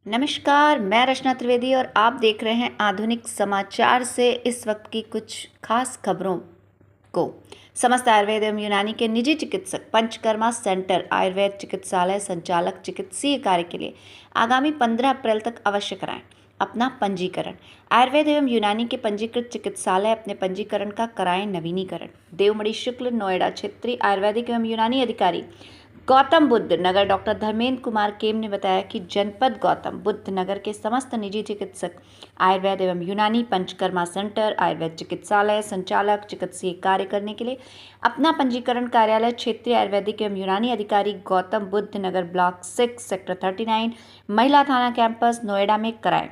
नमस्कार, मैं रचना त्रिवेदी और आप देख रहे हैं आधुनिक समाचार से इस वक्त की कुछ खास खबरों को। समस्त आयुर्वेद एवं यूनानी के निजी चिकित्सक पंचकर्मा सेंटर आयुर्वेद चिकित्सालय संचालक चिकित्सीय कार्य के लिए आगामी 15 अप्रैल तक अवश्य कराएं अपना पंजीकरण। आयुर्वेद एवं यूनानी के पंजीकृत चिकित्सालय अपने पंजीकरण का कराएं नवीनीकरण। देवमणि शुक्ल नोएडा क्षेत्रीय आयुर्वेदिक एवं यूनानी अधिकारी गौतम बुद्ध नगर डॉक्टर धर्मेंद्र कुमार केम ने बताया कि जनपद गौतम बुद्ध नगर के समस्त निजी चिकित्सक आयुर्वेद एवं यूनानी पंचकर्मा सेंटर आयुर्वेद चिकित्सालय संचालक चिकित्सीय कार्य करने के लिए अपना पंजीकरण कार्यालय क्षेत्रीय आयुर्वेदिक एवं यूनानी अधिकारी गौतम बुद्ध नगर ब्लॉक 6 सेक्टर 39 महिला थाना कैंपस नोएडा में कराएं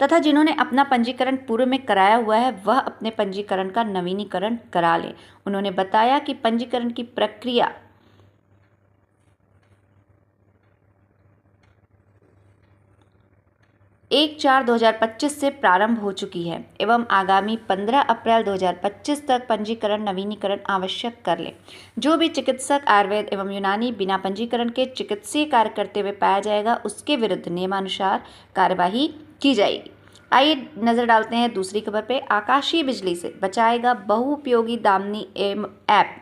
तथा जिन्होंने अपना पंजीकरण पूर्व में कराया हुआ है वह अपने पंजीकरण का नवीनीकरण करा लें। उन्होंने बताया कि पंजीकरण की प्रक्रिया 1/4/2025 से प्रारंभ हो चुकी है एवं आगामी 15 अप्रैल 2025 तक पंजीकरण नवीनीकरण आवश्यक कर लें। जो भी चिकित्सक आयुर्वेद एवं यूनानी बिना पंजीकरण के चिकित्सीय कार्य करते हुए पाया जाएगा उसके विरुद्ध नियमानुसार कार्यवाही की जाएगी। आइए नजर डालते हैं दूसरी खबर पे। आकाशीय बिजली से बचाएगा बहुउपयोगी दामिनी ऐप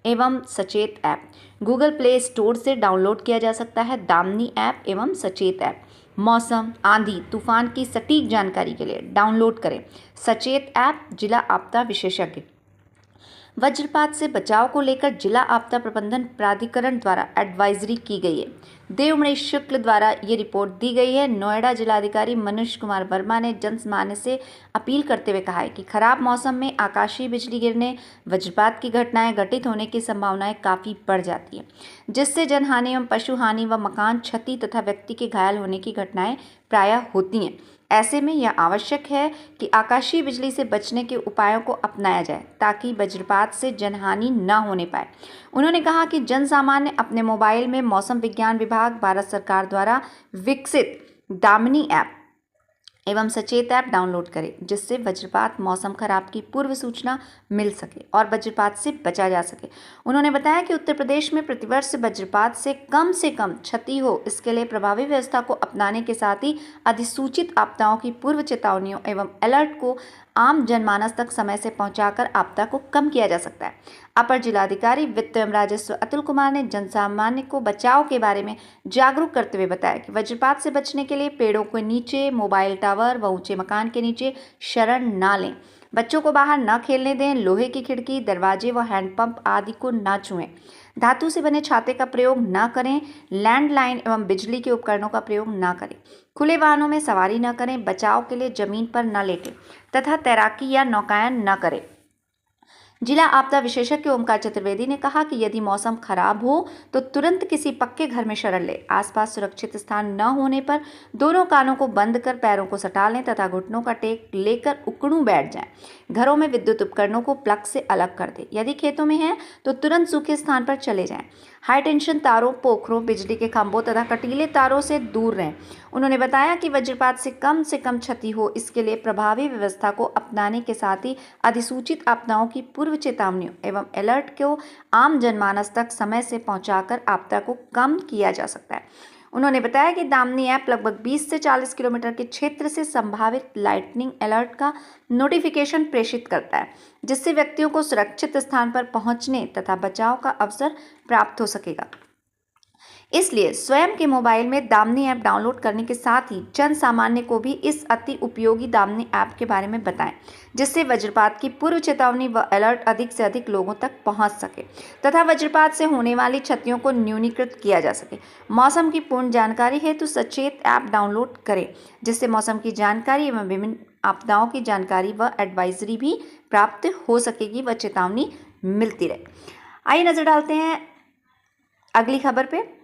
एवं सचेत ऐप। गूगल प्ले स्टोर से डाउनलोड किया जा सकता है दामिनी ऐप एवं सचेत ऐप। मौसम, आंधी, तूफान की सटीक जानकारी के लिए डाउनलोड करें सचेत ऐप। जिला आपदा विशेषज्ञ। वज्रपात से बचाव को लेकर जिला आपदा प्रबंधन प्राधिकरण द्वारा एडवाइजरी की गई है। देवमणि शुक्ल द्वारा ये रिपोर्ट दी गई है। नोएडा जिलाधिकारी मनोज कुमार वर्मा ने जनसामान्य से अपील करते हुए कहा है कि खराब मौसम में आकाशीय बिजली गिरने, वज्रपात की घटनाएं घटित होने की संभावनाएं काफ़ी बढ़ जाती हैं, जिससे जनहानि एवं पशु हानि व मकान क्षति तथा व्यक्ति के घायल होने की घटनाएं प्रायः होती हैं। ऐसे में यह आवश्यक है कि आकाशीय बिजली से बचने के उपायों को अपनाया जाए ताकि वज्रपात से जनहानि न होने पाए। उन्होंने कहा कि जन सामान्य अपने मोबाइल में मौसम विज्ञान विभाग भारत सरकार द्वारा विकसित दामिनी ऐप एवं सचेत ऐप डाउनलोड करें, जिससे वज्रपात मौसम खराब की पूर्व सूचना मिल सके और वज्रपात से बचा जा सके। उन्होंने बताया कि उत्तर प्रदेश में प्रतिवर्ष वज्रपात से कम क्षति हो, इसके लिए प्रभावी व्यवस्था को अपनाने के साथ ही अधिसूचित आपदाओं की पूर्व चेतावनियों एवं अलर्ट को आम जनमानस तक समय से पहुंचाकर आपदा को कम किया जा सकता है। अपर जिलाधिकारी वित्त एवं राजस्व अतुल कुमार ने जनसामान्य को बचाव के बारे में जागरूक करते हुए बताया कि वज्रपात से बचने के लिए पेड़ों के नीचे, मोबाइल टावर व ऊंचे मकान के नीचे शरण न लें, बच्चों को बाहर न खेलने दें, लोहे की खिड़की, दरवाजे व हैंडपंप आदि को न छुएं, धातु से बने छाते का प्रयोग न करें, लैंडलाइन एवं बिजली के उपकरणों का प्रयोग न करें, खुले वाहनों में सवारी न करें, बचाव के लिए जमीन पर न लेटें तथा तैराकी या नौकायन न करें। जिला आपदा विशेषज्ञ ओमकार चतुर्वेदी ने कहा कि यदि मौसम खराब हो तो तुरंत किसी पक्के घर में शरण ले। आसपास सुरक्षित स्थान न होने पर दोनों कानों को बंद कर पैरों को सटा लें तथा घुटनों का टेक लेकर उकड़ू बैठ जाएं। घरों में विद्युत उपकरणों को प्लग से अलग कर दें। यदि खेतों में हैं तो तुरंत सूखे स्थान पर चले जाएं। हाई टेंशन तारों, पोखरों, बिजली के खंभों तथा कटीले तारों से दूर रहें। उन्होंने बताया कि वज्रपात से कम क्षति हो, इसके लिए प्रभावी व्यवस्था को अपनाने के साथ ही अधिसूचित आपदाओं की पूर्व चेतावनियों एवं अलर्ट को आम जनमानस तक समय से पहुंचाकर आपदा को कम किया जा सकता है। उन्होंने बताया कि दामिनी ऐप लगभग 20 से 40 किलोमीटर के क्षेत्र से संभावित लाइटनिंग अलर्ट का नोटिफिकेशन प्रेषित करता है, जिससे व्यक्तियों को सुरक्षित स्थान पर पहुंचने तथा बचाव का अवसर प्राप्त हो सकेगा। इसलिए स्वयं के मोबाइल में दामिनी ऐप डाउनलोड करने के साथ ही जन सामान्य को भी इस अति उपयोगी दामिनी ऐप के बारे में बताएं, जिससे वज्रपात की पूर्व चेतावनी व अलर्ट अधिक से अधिक लोगों तक पहुंच सके तथा वज्रपात से होने वाली क्षतियों को न्यूनीकृत किया जा सके। मौसम की पूर्ण जानकारी हेतु सचेत ऐप डाउनलोड करें, जिससे मौसम की जानकारी एवं विभिन्न आपदाओं की जानकारी व एडवाइजरी भी प्राप्त हो सकेगी व चेतावनी मिलती रहे। आइए नजर डालते हैं अगली खबर पे।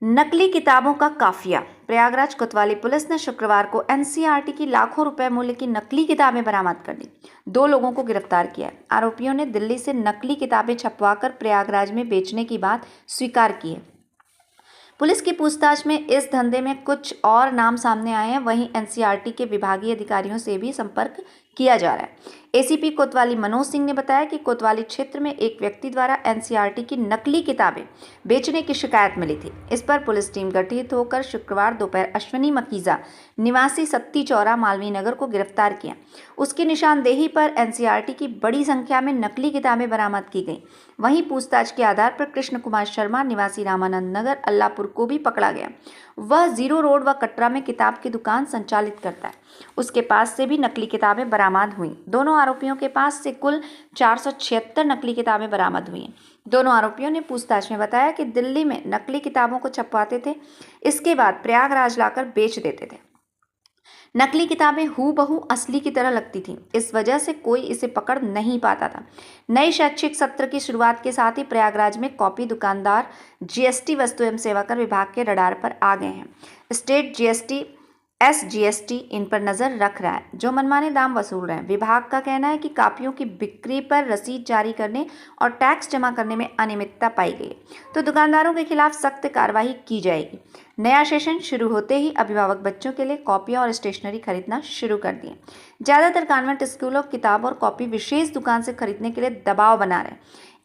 नकली किताबों का काफिया। प्रयागराज कोतवाली पुलिस ने शुक्रवार को एनसीईआरटी की लाखों रुपए मूल्य की नकली किताबें बरामद कर ली। 2 लोगों को गिरफ्तार किया है। आरोपियों ने दिल्ली से नकली किताबें छपवाकर प्रयागराज में बेचने की बात स्वीकार की है। पुलिस की पूछताछ में इस धंधे में कुछ और नाम सामने आए हैं। वहीं एनसीईआरटी के विभागीय अधिकारियों से भी संपर्क किया जा रहा है। एसीपी कोतवाली मनोज सिंह ने बताया कि कोतवाली क्षेत्र में एक व्यक्ति द्वारा एनसीईआरटी की नकली किताबें बेचने की शिकायत मिली थी। इस पर पुलिस टीम गठित होकर शुक्रवार दोपहर अश्विनी मकीजा निवासी सत्ती चौरा मालवीय नगर को गिरफ्तार किया। उसकी निशानदेही पर एनसीईआरटी की बड़ी संख्या में नकली किताबें बरामद की गई। वहीं पूछताछ के आधार पर कृष्ण कुमार शर्मा निवासी रामानंद नगर अल्लाहपुर को भी पकड़ा गया। वह जीरो रोड व कटरा में किताब की दुकान संचालित करता है। उसके पास से भी नकली किताबें बरामद हुई। दोनों आरोपियों के पास से कुल 476 नकली किताबें बरामद हुई हैं। दोनों आरोपियों ने पूछताछ में बताया कि दिल्ली में नकली किताबों को छपवाते थे, इसके बाद प्रयागराज लाकर बेच देते थे। नकली किताबें हूबहू असली की तरह लगती थीं। इस वजह से कोई इसे पकड़ नहीं पाता था। नए शैक्षिक सत्र की शुरुआत के साथ ही प्रयागराज में कॉपी दुकानदार जीएसटी वस्तु एवं सेवाकर विभाग के रडार पर आ गए हैं। स्टेट जीएसटी एसजीएसटी इन पर नजर रख रहा है, जो मनमाने दाम वसूल रहे हैं। विभाग का कहना है कि कापियों की बिक्री पर रसीद जारी करने और टैक्स जमा करने में अनियमितता पाई गई तो दुकानदारों के खिलाफ सख्त कार्रवाई की जाएगी। नया सेशन शुरू होते ही अभिभावक बच्चों के लिए कॉपियां और स्टेशनरी खरीदना शुरू कर दिए। ज़्यादातर कॉन्वेंट स्कूलों किताब और कॉपी विशेष दुकान से खरीदने के लिए दबाव बना रहे हैं।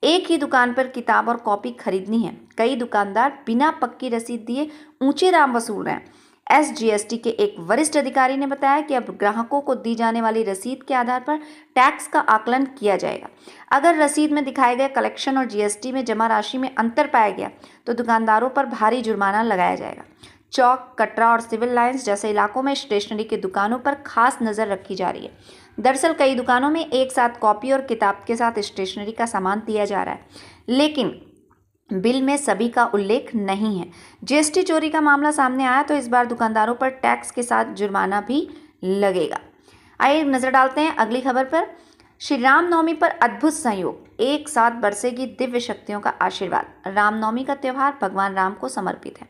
एक ही दुकान पर किताब और कॉपी खरीदनी है। कई दुकानदार बिना पक्की रसीद दिए ऊंचे दाम वसूल रहे हैं। एसजीएसटी के एक वरिष्ठ अधिकारी ने बताया कि अब ग्राहकों को दी जाने वाली रसीद के आधार पर टैक्स का आकलन किया जाएगा। अगर रसीद में दिखाए गए कलेक्शन और जीएसटी में जमा राशि में अंतर पाया गया तो दुकानदारों पर भारी जुर्माना लगाया जाएगा। चौक, कटरा और सिविल लाइंस जैसे इलाकों में स्टेशनरी की दुकानों पर खास नजर रखी जा रही है। दरअसल कई दुकानों में एक साथ कॉपी और किताब के साथ स्टेशनरी का सामान दिया जा रहा है, लेकिन बिल में सभी का उल्लेख नहीं है। जीएसटी चोरी का मामला सामने आया तो इस बार दुकानदारों पर टैक्स के साथ जुर्माना भी लगेगा। आइए नजर डालते हैं अगली खबर पर। श्री रामनवमी पर अद्भुत संयोग, एक साथ बरसेगी दिव्य शक्तियों का आशीर्वाद। रामनवमी का त्यौहार भगवान राम को समर्पित है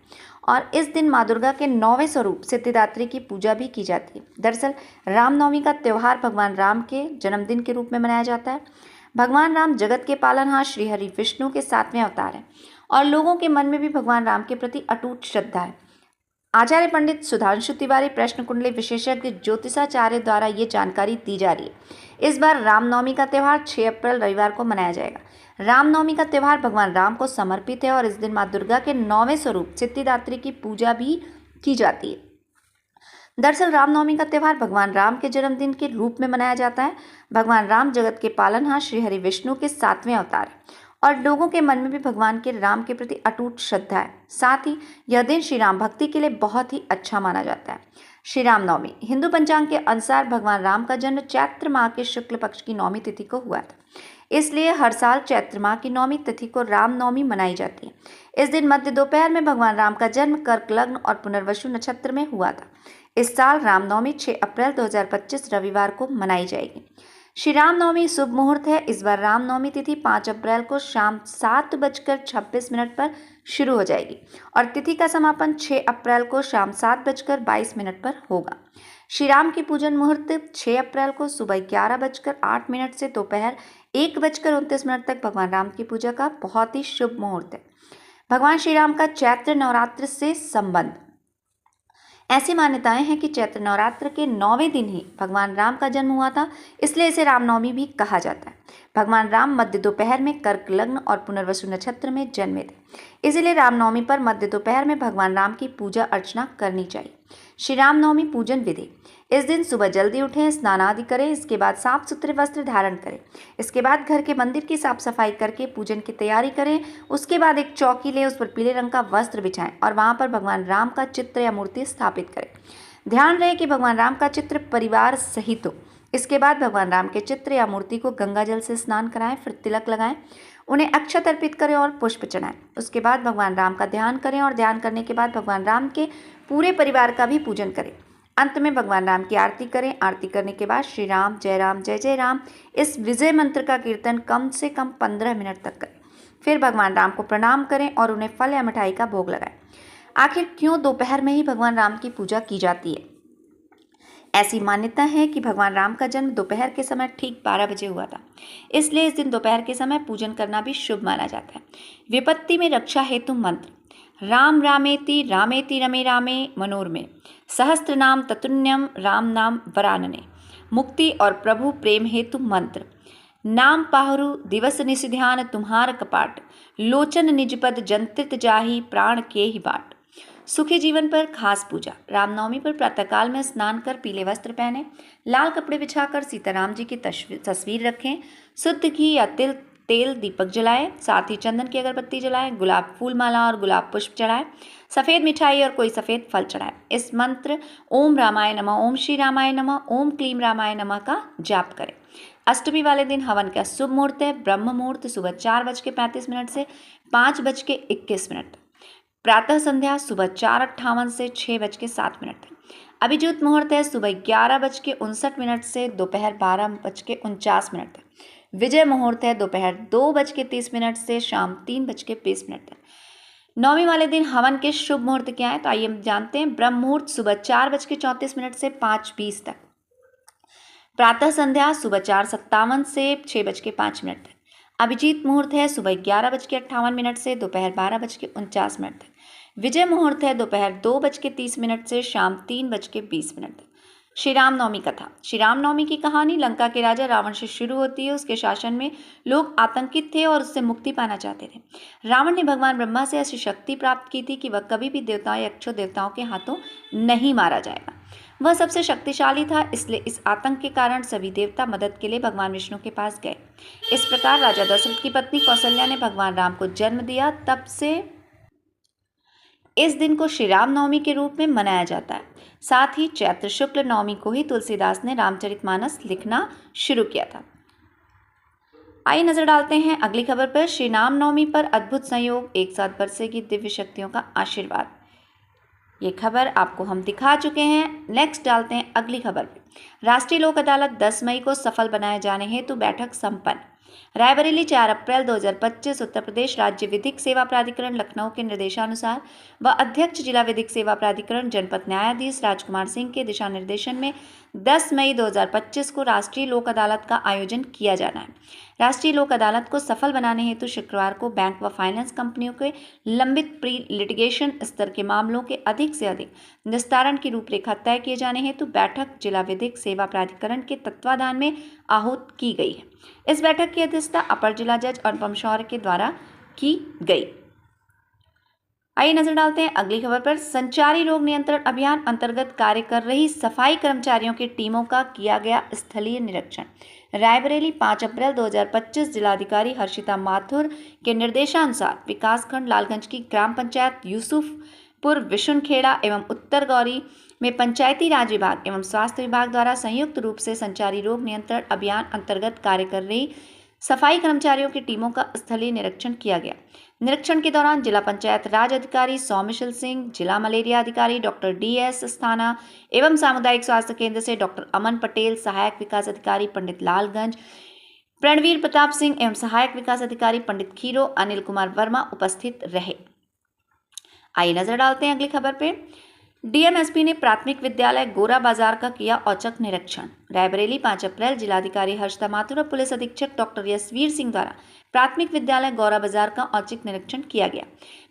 और इस दिन माँ दुर्गा के 9वें स्वरूप सिद्धिदात्री की पूजा भी की जाती है। दरअसल रामनवमी का त्यौहार भगवान राम के जन्मदिन के रूप में मनाया जाता है। भगवान राम जगत के पालनहार श्री हरि विष्णु के 7वें अवतार हैं और लोगों के मन में भी भगवान राम के प्रति अटूट श्रद्धा है। आचार्य पंडित सुधांशु तिवारी प्रश्न कुंडली विशेषज्ञ ज्योतिषाचार्य द्वारा ये जानकारी दी जा रही है। इस बार रामनवमी का त्यौहार 6 अप्रैल रविवार को मनाया जाएगा। रामनवमी का त्यौहार भगवान राम को समर्पित है और इस दिन माँ दुर्गा के 9वें स्वरूप सिद्धिदात्री की पूजा भी की जाती है। दरअसल रामनवमी का त्यौहार भगवान राम के जन्मदिन के रूप में मनाया जाता है। भगवान राम जगत के पालनहार श्री हरि विष्णु के 7वें अवतार हैं और लोगों के मन में भी भगवान के राम के प्रति अटूट श्रद्धा है। साथ ही यह दिन श्री राम भक्ति के लिए बहुत ही अच्छा माना जाता है। श्री रामनवमी हिंदू पंचांग के अनुसार भगवान राम का जन्म चैत्र माह के शुक्ल पक्ष की 9वीं तिथि को हुआ था, इसलिए हर साल चैत्र माह की 9वीं तिथि को रामनवमी मनाई जाती है। इस दिन मध्य दोपहर में भगवान राम का जन्म कर्क लग्न और पुनर्वसु नक्षत्र में हुआ था। इस साल रामनवमी 6 अप्रैल 2025 रविवार को मनाई जाएगी। श्री रामनवमी शुभ मुहूर्त है। इस बार रामनवमी तिथि 5 अप्रैल को शाम 7:26 पर शुरू हो जाएगी और तिथि का समापन 6 अप्रैल को शाम 7:22 पर होगा। श्री राम की पूजन मुहूर्त 6 अप्रैल को सुबह 11:08 से दोपहर 1:29 तक भगवान राम की पूजा का बहुत ही शुभ मुहूर्त है। भगवान श्री राम का चैत्र नवरात्र से संबंध। ऐसी मान्यताएं हैं कि चैत्र नवरात्र के 9वें दिन ही भगवान राम का जन्म हुआ था, इसलिए इसे रामनवमी भी कहा जाता है। भगवान राम मध्य दोपहर में कर्क लग्न और पुनर्वसु नक्षत्र में जन्मे थे, इसलिए रामनवमी पर मध्य दोपहर में भगवान राम की पूजा अर्चना करनी चाहिए। श्री रामनवमी पूजन विधि। इस दिन सुबह जल्दी उठें, स्नान आदि करें, इसके बाद साफ सुथरे वस्त्र धारण करें। इसके बाद घर के मंदिर की साफ सफाई करके पूजन की तैयारी करें। उसके बाद एक चौकी लें, उस पर पीले रंग का वस्त्र बिछाएं और वहां पर भगवान राम का चित्र या मूर्ति स्थापित करें। ध्यान रहे कि भगवान राम का चित्र परिवार सहित हो। इसके बाद भगवान राम के चित्र या मूर्ति को गंगा जल से स्नान कराएं, फिर तिलक लगाएं, उन्हें अक्षत अर्पित करें और पुष्प चढ़ाएं। उसके बाद भगवान राम का ध्यान करें और ध्यान करने के बाद भगवान राम के पूरे परिवार का भी पूजन करें। अंत में भगवान राम की आरती करें। आरती करने के बाद श्री राम जय जय राम इस विजय मंत्र का कीर्तन कम से कम 15 मिनट तक करें। फिर भगवान राम को प्रणाम करें और उन्हें फल या मिठाई का भोग लगाएं। आखिर क्यों दोपहर में ही भगवान राम की पूजा की जाती है? ऐसी मान्यता है कि भगवान राम का जन्म दोपहर के समय ठीक 12 बजे हुआ था, इसलिए इस दिन दोपहर के समय पूजन करना भी शुभ माना जाता है। विपत्ति में रक्षा हेतु मंत्र। राम रामेति रमे रामे मनोरमे सहस्त्र नाम ततुन्यम राम नाम वरानने। मुक्ति और प्रभु प्रेम हेतु मंत्र। नाम पाहरु दिवस निशिध्यान तुम्हार कपाट, लोचन निजपद जंत्रित जाहि प्राण के ही बाट। सुखी जीवन पर खास पूजा। रामनवमी पर प्रातःकाल में स्नान कर पीले वस्त्र पहने, लाल कपड़े बिछाकर सीताराम जी की तस्वीर रखें, शुद्ध घी या तेल दीपक जलाएं, साथ ही चंदन की अगरबत्ती जलाएं, गुलाब फूल माला और गुलाब पुष्प चढ़ाएं, सफ़ेद मिठाई और कोई सफ़ेद फल चढ़ाएं। इस मंत्र ओम रामाय नमः, ओम श्री रामाय नमः, ओम क्लीम रामाय नमः का जाप करें। अष्टमी वाले दिन हवन का शुभ मुहूर्त है ब्रह्म मुहूर्त सुबह 4:35 से 5:21 प्रातः संध्या सुबह 4:58 से 6:07 तक। अभिजीत मुहूर्त है सुबह 11:59 से दोपहर 12:49 तक। विजय मुहूर्त है दोपहर 2:30 से शाम 3:20 तक। नौवीं वाले दिन हवन के शुभ मुहूर्त क्या है, तो आइए हम जानते हैं। ब्रह्म मुहूर्त सुबह 4:34 से 5:20 तक। प्रातः संध्या सुबह 4:57 से 6:05 तक। अभिजीत मुहूर्त है सुबह 11:58 से दोपहर 12:49 तक। विजय मुहूर्त है दोपहर 2:30 से शाम 3:20 तक। श्री राम नवमी कथा। श्री राम नवमी की कहानी लंका के राजा रावण से शुरू होती है। उसके शासन में लोग आतंकित थे और उससे मुक्ति पाना चाहते थे। रावण ने भगवान ब्रह्मा से ऐसी शक्ति प्राप्त की थी कि वह कभी भी देवताओं या यक्षों देवताओं के हाथों नहीं मारा जाएगा। वह सबसे शक्तिशाली था, इसलिए इस आतंक के कारण सभी देवता मदद के लिए भगवान विष्णु के पास गए। इस प्रकार राजा दशरथ की पत्नी कौशल्या ने भगवान राम को जन्म दिया। तब से इस दिन को श्री राम नवमी के रूप में मनाया जाता है। साथ ही चैत्र शुक्ल नवमी को ही तुलसीदास ने रामचरितमानस लिखना शुरू किया था। आइए नजर डालते हैं अगली खबर पर। श्री राम नवमी पर अद्भुत संयोग, एक साथ बरसेगी दिव्य शक्तियों का आशीर्वाद। ये खबर आपको हम दिखा चुके हैं। नेक्स्ट डालते हैं अगली खबर पे। राष्ट्रीय लोक अदालत 10 मई को सफल बनाए जाने हेतु बैठक संपन्न। रायबरेली 4 अप्रैल 2025 उत्तर प्रदेश राज्य विधिक सेवा प्राधिकरण लखनऊ के निर्देशानुसार व अध्यक्ष जिला विधिक सेवा प्राधिकरण जनपद न्यायाधीश राजकुमार सिंह के दिशा निर्देशन में 10 मई 2025 को राष्ट्रीय लोक अदालत का आयोजन किया जाना है। राष्ट्रीय लोक अदालत को सफल बनाने हेतु शुक्रवार को बैंक व फाइनेंस कंपनियों के लंबित प्री लिटिगेशन स्तर के मामलों के अधिक से अधिक निस्तारण की रूपरेखा तय किए जाने हेतु बैठक जिला विधिक सेवा प्राधिकरण के तत्वाधान में आहूत की गई है। इस बैठक की अध्यक्षता अपर जिला जज अनुपम शौर्य के द्वारा की गई। आइए नजर डालते हैं अगली खबर पर। संचारी रोग नियंत्रण अभियान अंतर्गत कार्य कर रही सफाई कर्मचारियों की टीमों का किया गया स्थलीय निरीक्षण। रायबरेली 5 अप्रैल 2025 जिलाधिकारी हर्षिता माथुर के निर्देशानुसार विकासखंड लालगंज की ग्राम पंचायत यूसुफपुर विशुनखेड़ा एवं उत्तर गौरी में पंचायती राज विभाग एवं स्वास्थ्य विभाग द्वारा संयुक्त रूप से संचारी रोग नियंत्रण अभियान अंतर्गत कार्य कर रही सफाई कर्मचारियों की टीमों का स्थलीय निरीक्षण किया गया। निरीक्षण के दौरान जिला पंचायत राज अधिकारी सौमिशल सिंह, जिला मलेरिया अधिकारी डॉक्टर DS स्थाना एवं सामुदायिक स्वास्थ्य केंद्र से डॉक्टर अमन पटेल, सहायक विकास अधिकारी पंडित लालगंज, प्रणवीर प्रताप सिंह एवं सहायक विकास अधिकारी पंडित खीरो, अनिल कुमार वर्मा उपस्थित रहे। आइए नजर डालते हैं अगली खबर पे। DMSP ने प्राथमिक विद्यालय गोरा बाजार का किया औचक निरीक्षण। रायबरेली 5 अप्रैल जिलाधिकारी हर्षिता माथुर और पुलिस अधीक्षक डॉक्टर यशवीर सिंह द्वारा प्राथमिक विद्यालय गौरा बाजार का औचक निरीक्षण किया गया।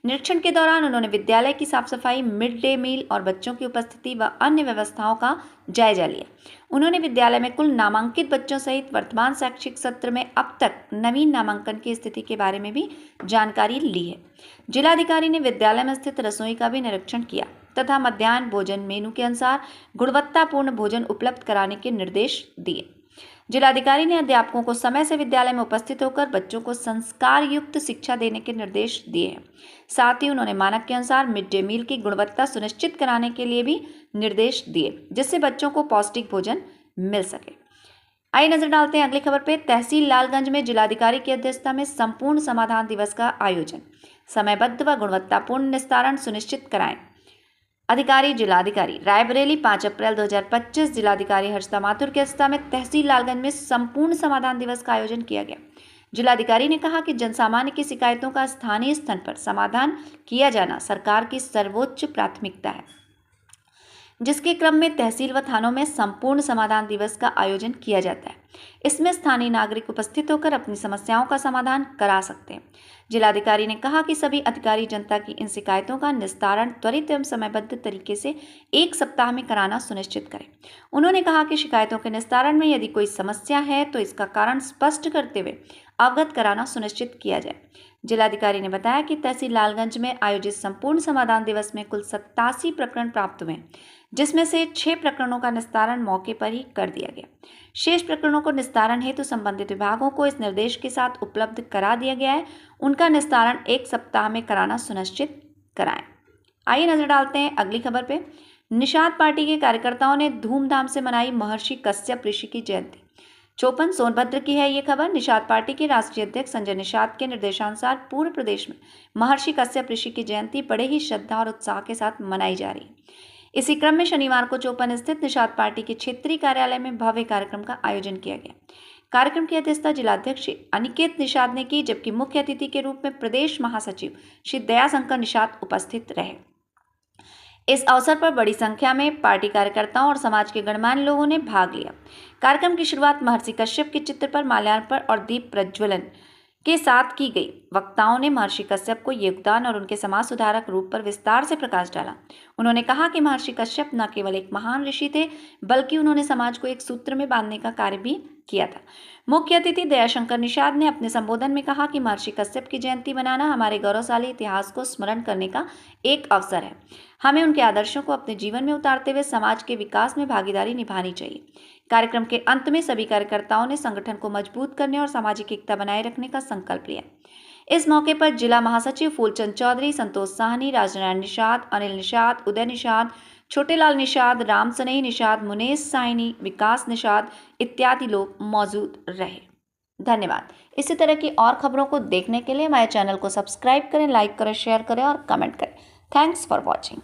निरीक्षण के दौरान उन्होंने विद्यालय की साफ सफाई, मिड डे मील और बच्चों की उपस्थिति व अन्य व्यवस्थाओं का जायजा लिया। उन्होंने विद्यालय में कुल नामांकित बच्चों सहित वर्तमान शैक्षिक सत्र में अब तक नवीन नामांकन की स्थिति के बारे में भी जानकारी ली है। जिलाधिकारी ने विद्यालय में स्थित रसोई का भी निरीक्षण किया तथा मध्याह्न भोजन मेनू के अनुसार गुणवत्तापूर्ण भोजन उपलब्ध कराने के निर्देश दिए। जिलाधिकारी ने अध्यापकों को समय से विद्यालय में उपस्थित होकर बच्चों को संस्कार युक्त शिक्षा देने के निर्देश दिए हैं। साथ ही उन्होंने मानक के अनुसार मिड डे मील की गुणवत्ता सुनिश्चित कराने के लिए भी निर्देश दिए, जिससे बच्चों को पौष्टिक भोजन मिल सके। आइए नजर डालते हैं अगली खबर पे। तहसील लालगंज में जिलाधिकारी की अध्यक्षता में संपूर्ण समाधान दिवस का आयोजन। समयबद्ध व गुणवत्तापूर्ण निस्तारण सुनिश्चित कराएं। अधिकारी जिलाधिकारी रायबरेली 5 अप्रैल 2025 जिलाधिकारी हर्षिता माथुर की अध्यक्षता में तहसील लालगंज में संपूर्ण समाधान दिवस का आयोजन किया गया। जिलाधिकारी ने कहा कि जनसामान्य की शिकायतों का स्थानीय स्तर पर समाधान किया जाना सरकार की सर्वोच्च प्राथमिकता है। जिसके क्रम में तहसील व थानों में संपूर्ण समाधान दिवस का आयोजन किया जाता है। इसमें स्थानीय नागरिक उपस्थित होकर अपनी समस्याओं का समाधान करा सकते हैं। जिलाधिकारी ने कहा कि सभी अधिकारी जनता की इन शिकायतों का निस्तारण त्वरित एवं समयबद्ध तरीके से 1 सप्ताह में कराना सुनिश्चित करें। उन्होंने कहा कि शिकायतों के निस्तारण में यदि कोई समस्या है तो इसका कारण स्पष्ट करते हुए अवगत कराना सुनिश्चित किया जाए। जिलाधिकारी ने बताया कि तहसील लालगंज में आयोजित संपूर्ण समाधान दिवस में कुल 87 प्रकरण प्राप्त हुए, जिसमें से 6 प्रकरणों का निस्तारण मौके पर ही कर दिया गया। शेष प्रकरणों को निस्तारण हेतु संबंधित विभागों को इस निर्देश के साथ उपलब्ध करा दिया गया है, उनका निस्तारण 1 सप्ताह में कराना सुनिश्चित कराएं। आइए नजर डालते हैं अगली खबर पे। निषाद पार्टी के कार्यकर्ताओं ने धूमधाम से मनाई महर्षि कश्यप ऋषि की जयंती। चौपन सोनभद्र की है ये खबर। निषाद पार्टी के राष्ट्रीय अध्यक्ष संजय निषाद के निर्देशानुसार पूरे प्रदेश में महर्षि कश्यप ऋषि की जयंती बड़े ही श्रद्धा और उत्साह के साथ मनाई जा रही है। इसी क्रम में शनिवार को चौपन स्थित निषाद पार्टी के क्षेत्रीय कार्यालय में भव्य कार्यक्रम का आयोजन किया गया। कार्यक्रम की अध्यक्षता जिलाध्यक्ष अनिकेत निषाद ने की, जबकि मुख्य अतिथि के रूप में प्रदेश महासचिव श्री दयाशंकर निषाद उपस्थित रहे। इस अवसर पर बड़ी संख्या में पार्टी कार्यकर्ताओं और समाज के गणमान्य लोगों ने भाग लिया। कार्यक्रम की शुरुआत महर्षि कश्यप के चित्र पर माल्यार्पण और दीप प्रज्वलन के साथ की गई। वक्ताओं ने महर्षि कश्यप को योगदान और उनके समाज सुधारक रूप पर विस्तार से प्रकाश डाला। उन्होंने कहा कि महर्षि कश्यप न केवल एक महान ऋषि थे, बल्कि उन्होंने समाज को एक सूत्र में बांधने का कार्य भी किया था। मुख्य अतिथि दयाशंकर निषाद ने अपने संबोधन में कहा कि महर्षि कश्यप की जयंती मनाना हमारे गौरवशाली इतिहास को स्मरण करने का एक अवसर है। हमें उनके आदर्शों को अपने जीवन में उतारते हुए समाज के विकास में भागीदारी निभानी चाहिए। कार्यक्रम के अंत में सभी कार्यकर्ताओं ने संगठन को मजबूत करने और सामाजिक एकता बनाए रखने का संकल्प लिया। इस मौके पर जिला महासचिव फूलचंद चौधरी, संतोष साहनी, राजनारायण निषाद, अनिल निषाद, उदय निषाद, छोटेलाल निषाद, राम सनेही निषाद, मुनेश साइनी, विकास निषाद इत्यादि लोग मौजूद रहे। धन्यवाद। इसी तरह की और खबरों को देखने के लिए हमारे चैनल को सब्सक्राइब करें, लाइक करें, शेयर करें और कमेंट करें। Thanks for watching.